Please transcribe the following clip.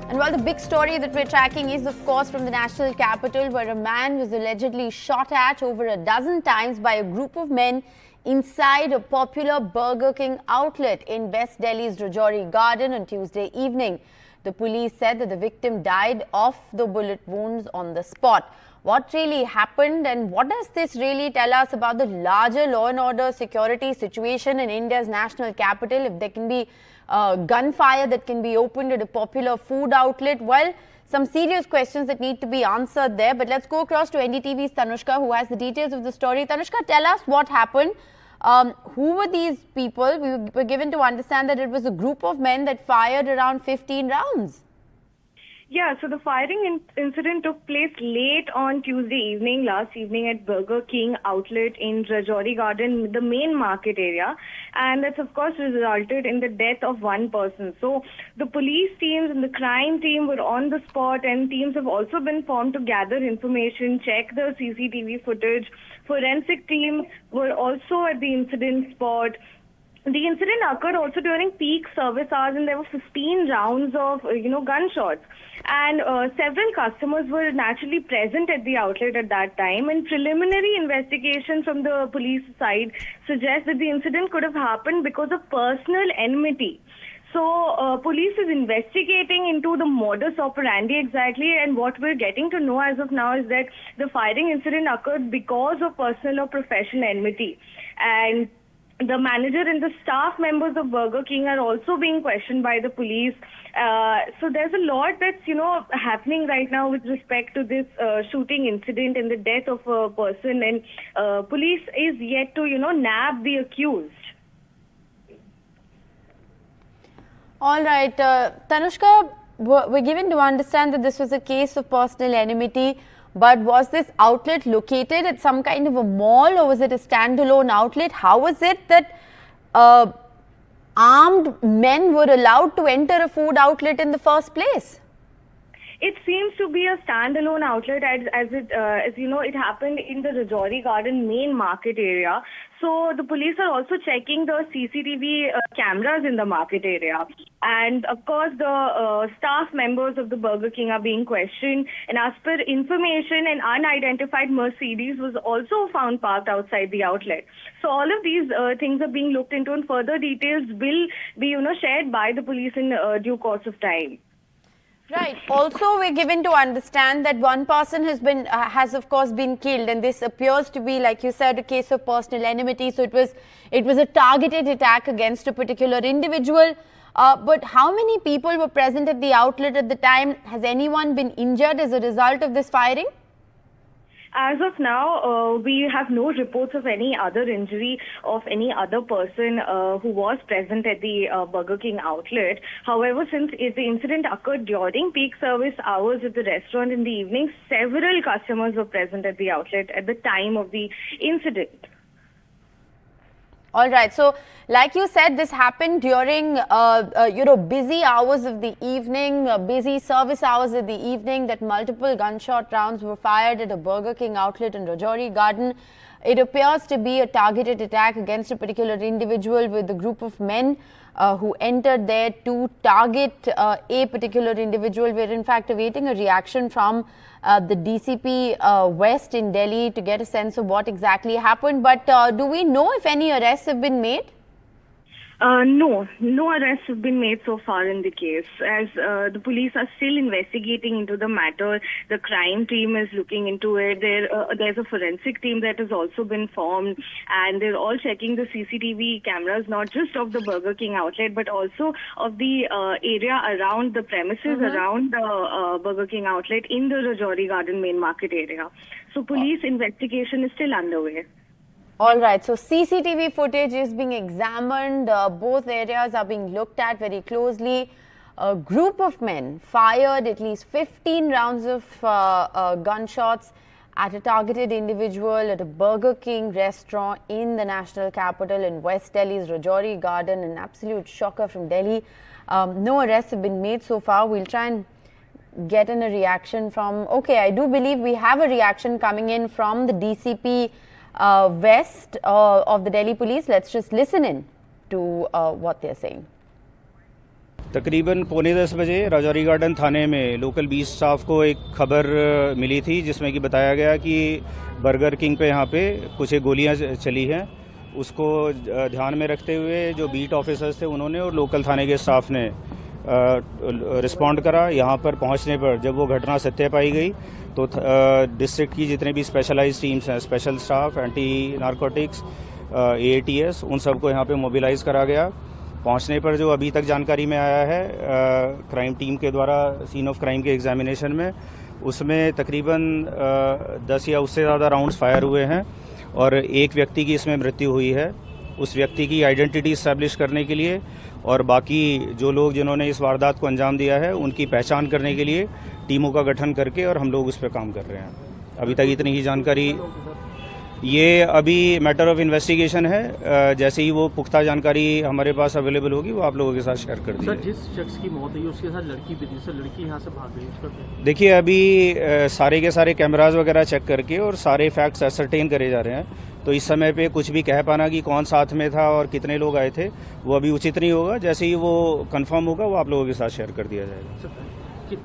And while the big story that we're tracking is, of course, from the national capital, where a man was allegedly shot at over a dozen times by a group of men inside a popular Burger King outlet in West Delhi's Rajouri Garden on Tuesday evening. The police said that the victim died of the bullet wounds on the spot. What really happened, and what does this really tell us about the larger law and order security situation in India's national capital? If there can be gunfire that can be opened at a popular food outlet, well, some serious questions that need to be answered there. But let's go across to NDTV's Tanushka, who has the details of the story. Tanushka, tell us what happened. Who were these people? We were given to understand that it was a group of men that fired around 15 rounds. Yeah, so the firing incident took place late on Tuesday evening, last evening at Burger King outlet in Rajouri Garden, the main market area. And that's, of course, resulted in the death of one person. So the police teams and the crime team were on the spot, and teams have also been formed to gather information, check the CCTV footage. Forensic team were also at the incident spot. The incident occurred also during peak service hours, and there were 15 rounds of, gunshots. And several customers were naturally present at the outlet at that time. And preliminary investigation from the police side suggests that the incident could have happened because of personal enmity. So police is investigating into the modus operandi exactly, and what we're getting to know as of now is that the firing incident occurred because of personal or professional enmity. And the manager and the staff members of Burger King are also being questioned by the police. So there's a lot that's, happening right now with respect to this shooting incident and the death of a person. And police is yet to, nab the accused. All right. Tanushka, we're given to understand that this was a case of personal enmity. But was this outlet located at some kind of a mall, or was it a standalone outlet? How was it that armed men were allowed to enter a food outlet in the first place? It seems to be a standalone outlet, as it happened in the Rajouri Garden main market area. So the police are also checking the CCTV cameras in the market area. And of course, the staff members of the Burger King are being questioned. And as per information, an unidentified Mercedes was also found parked outside the outlet. So all of these things are being looked into, and further details will be, shared by the police in due course of time. Right. Also, we're given to understand that one person has of course been killed, and this appears to be, like you said, a case of personal enmity. So it was a targeted attack against a particular individual. But how many people were present at the outlet at the time? Has anyone been injured as a result of this firing? As of now, we have no reports of any other injury of any other person who was present at the Burger King outlet. However, since the incident occurred during peak service hours at the restaurant in the evening, several customers were present at the outlet at the time of the incident. All right. So, like you said, this happened during, busy hours of the evening, busy service hours of the evening, that multiple gunshot rounds were fired at a Burger King outlet in Rajouri Garden. It appears to be a targeted attack against a particular individual, with a group of men who entered there to target a particular individual. We're in fact awaiting a reaction from the DCP West in Delhi to get a sense of what exactly happened. But do we know if any arrests have been made? No arrests have been made so far in the case, as the police are still investigating into the matter. The crime team is looking into it. There's a forensic team that has also been formed, and they're all checking the CCTV cameras, not just of the Burger King outlet, but also of the area around the premises around the Burger King outlet in the Rajouri Garden main market area. So police investigation is still underway. All right. So CCTV footage is being examined. Both areas are being looked at very closely. A group of men fired at least 15 rounds of gunshots at a targeted individual at a Burger King restaurant in the national capital in West Delhi's Rajouri Garden. An absolute shocker from Delhi. No arrests have been made so far. We'll try and get in a reaction from. Okay, I do believe we have a reaction coming in from the DCP West of the Delhi police. Let's just listen in to what they're saying. तकरीबन 9:45 बजे Rajouri garden थाने में local 20 staff को एक खबर मिली थी, जिसमें कि बताया गया कि बर्गर किंग पे यहाँ पे कुछ एक गोलियाँ चली हैं। उसको ध्यान में रखते हुए जो बीट ऑफिसर्स थे उन्होंने और लोकल थाने के स्टाफ ने रिस्पॉन्ड करा। यहाँ पर पहुँचने पर जब वो घटना सत्य पाई गई तो डिस्ट्रिक्ट की जितने भी स्पेशलाइज्ड टीम्स हैं, special staff, anti narcotics, AATS, उन सबको यहाँ पे मोबिलाइज करा गया। पहुंचने पर जो अभी तक जानकारी में आया है क्राइम टीम के द्वारा सीन ऑफ क्राइम के एग्जामिनेशन में, उसमें तकरीबन 10 या उससे ज़्यादा राउंड्स फायर हुए हैं और एक व्यक्ति की इसमें मृत्यु हुई है। उस व्यक्ति की आइडेंटिटी इस्टेब्लिश करने के लिए और बाकी जो लोग जिन्होंने इस वारदात को अंजाम दिया है उनकी पहचान करने के लिए टीमों का गठन करके और हम लोग उस पर काम कर रहे हैं। अभी तक इतनी ही जानकारी, ये अभी मैटर ऑफ इन्वेस्टिगेशन है। जैसे ही वो पुख्ता जानकारी हमारे पास अवेलेबल होगी वो आप लोगों के साथ शेयर कर दी। सर, जिस शख्स की मौत हुई उसके साथ लड़की भी थी, सर लड़की यहाँ से भाग गई, उसका क्या? देखिए, अभी सारे के सारे कैमराज वगैरह चेक करके और सारे फैक्ट्स असरटेन करे जा रहे हैं, तो इस समय पे कुछ भी कह पाना कि कौन साथ में था और कितने लोग आए थे वो अभी उचित नहीं होगा। जैसे ही वो कंफर्म होगा वो आप लोगों के साथ शेयर कर दिया जाएगा।